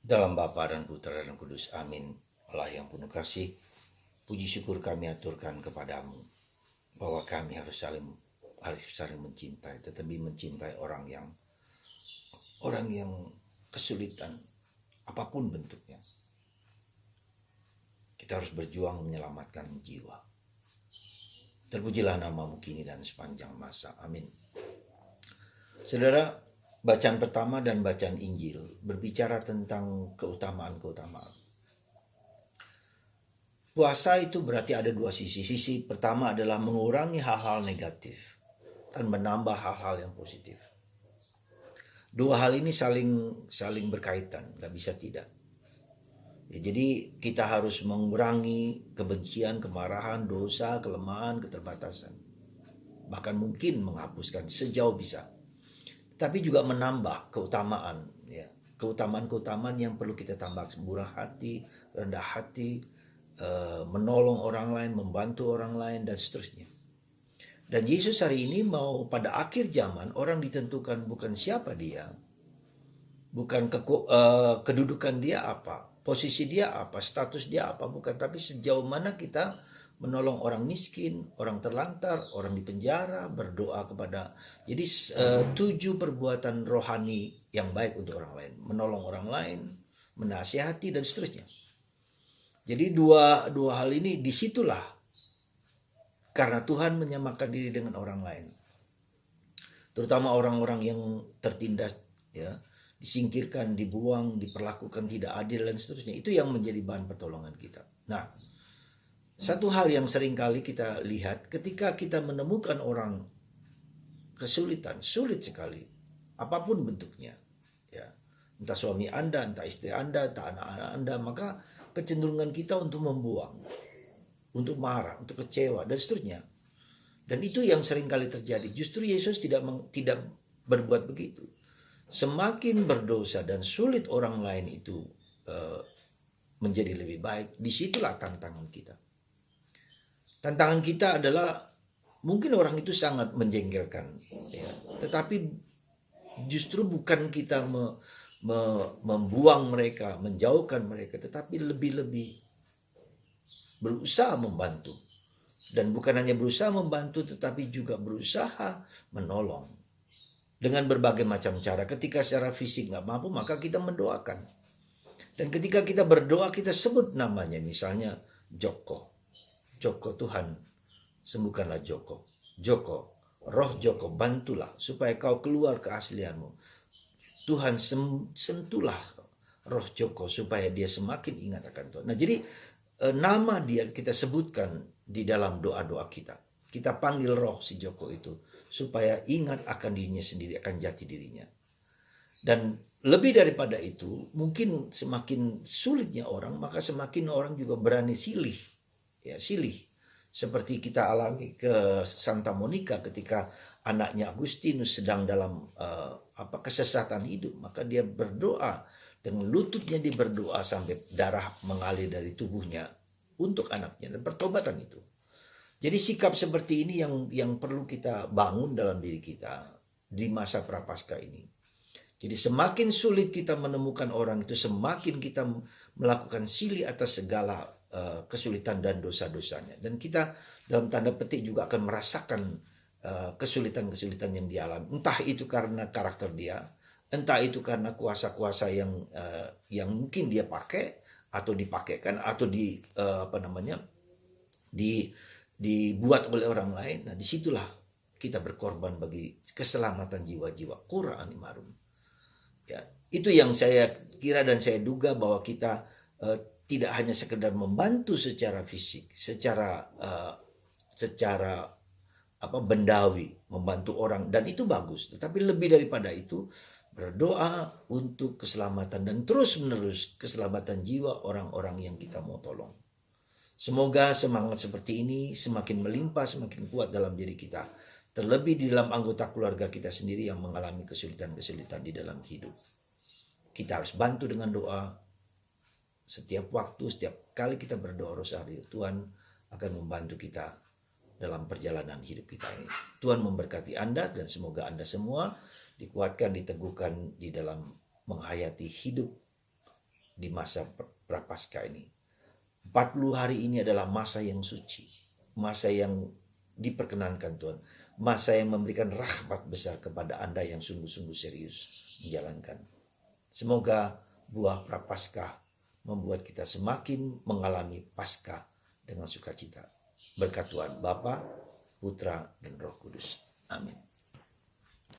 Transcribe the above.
Dalam Bapa dan Putra dan Kudus, amin. Allah yang penuh kasih, puji syukur kami aturkan kepadamu, bahwa kami harus saling mencintai, tetapi mencintai orang yang kesulitan, apapun bentuknya. Kita harus berjuang menyelamatkan jiwa. Terpujilah namamu kini dan sepanjang masa. Amin. Saudara, bacaan pertama dan bacaan Injil berbicara tentang keutamaan-keutamaan. Puasa itu berarti ada dua sisi. Sisi pertama adalah mengurangi hal-hal negatif dan menambah hal-hal yang positif. Dua hal ini saling berkaitan, nggak bisa tidak. Ya, jadi kita harus mengurangi kebencian, kemarahan, dosa, kelemahan, keterbatasan. Bahkan mungkin menghapuskan sejauh bisa. Tapi juga menambah keutamaan, ya. Keutamaan-keutamaan yang perlu kita tambah, murah hati, rendah hati, menolong orang lain, membantu orang lain, dan seterusnya. Dan Yesus hari ini mau pada akhir zaman orang ditentukan bukan siapa dia, bukan kedudukan dia apa, posisi dia apa, status dia apa, bukan, tapi sejauh mana kita menolong orang miskin, orang terlantar, orang di penjara, berdoa kepada. Jadi 7 perbuatan rohani yang baik untuk orang lain, menolong orang lain, menasihati, dan seterusnya. Jadi dua hal ini disitulah karena Tuhan menyamakan diri dengan orang lain, terutama orang-orang yang tertindas, ya, disingkirkan, dibuang, diperlakukan tidak adil dan seterusnya. Itu yang menjadi bahan pertolongan kita. Nah, satu hal yang sering kali kita lihat ketika kita menemukan orang kesulitan, sulit sekali, apapun bentuknya, ya, entah suami Anda, entah istri Anda, entah anak-anak Anda, maka kecenderungan kita untuk membuang, untuk marah, untuk kecewa, dan seterusnya. Dan itu yang sering kali terjadi. Justru Yesus tidak berbuat begitu. Semakin berdosa dan sulit orang lain itu menjadi lebih baik, disitulah tantangan kita. Tantangan kita adalah mungkin orang itu sangat menjengkelkan, ya, tetapi justru bukan kita membuang mereka, menjauhkan mereka, tetapi lebih-lebih berusaha membantu. Dan bukan hanya berusaha membantu, tetapi juga berusaha menolong dengan berbagai macam cara. Ketika secara fisik nggak mampu, maka kita mendoakan. Dan ketika kita berdoa, kita sebut namanya, misalnya Joko. Joko, Tuhan sembuhkanlah Joko. Joko, roh Joko, bantulah supaya kau keluar keaslianmu. Tuhan sentuhlah roh Joko supaya dia semakin ingat akan Tuhan. Nah, jadi nama dia kita sebutkan di dalam doa-doa kita. Kita panggil roh si Joko itu supaya ingat akan dirinya sendiri, akan jati dirinya. Dan lebih daripada itu, mungkin semakin sulitnya orang, maka semakin orang juga berani silih. Ya, silih. Seperti kita alami ke Santa Monica ketika anaknya Agustinus sedang dalam kesesatan hidup, maka dia berdoa dengan lututnya, dia berdoa sampai darah mengalir dari tubuhnya untuk anaknya, dan pertobatan itu. Jadi sikap seperti ini yang perlu kita bangun dalam diri kita di masa prapaskah ini. Jadi semakin sulit kita menemukan orang itu, semakin kita melakukan silih atas segala kesulitan dan dosa-dosanya. Dan kita dalam tanda petik juga akan merasakan kesulitan-kesulitan yang dialami. Entah itu karena karakter dia, entah itu karena kuasa-kuasa yang mungkin dia pakai atau dipakaikan atau dibuat oleh orang lain. Nah, disitulah kita berkorban bagi keselamatan jiwa-jiwa. Quran Imarum. Ya, itu yang saya kira dan saya duga bahwa kita tidak hanya sekedar membantu secara fisik, secara bendawi, membantu orang, dan itu bagus. Tetapi lebih daripada itu, berdoa untuk keselamatan dan terus-menerus keselamatan jiwa orang-orang yang kita mau tolong. Semoga semangat seperti ini semakin melimpah, semakin kuat dalam diri kita. Terlebih di dalam anggota keluarga kita sendiri yang mengalami kesulitan-kesulitan di dalam hidup. Kita harus bantu dengan doa. Setiap waktu, setiap kali kita berdoa rosario, Tuhan akan membantu kita dalam perjalanan hidup kita ini. Tuhan memberkati Anda dan semoga Anda semua dikuatkan, diteguhkan di dalam menghayati hidup di masa Prapaskah ini. 40 hari ini adalah masa yang suci, masa yang diperkenankan Tuhan, masa yang memberikan rahmat besar kepada Anda yang sungguh-sungguh serius menjalankan. Semoga buah Prapaskah membuat kita semakin mengalami Paskah dengan sukacita. Berkat Tuhan Bapa, Putra, dan Roh Kudus. Amin.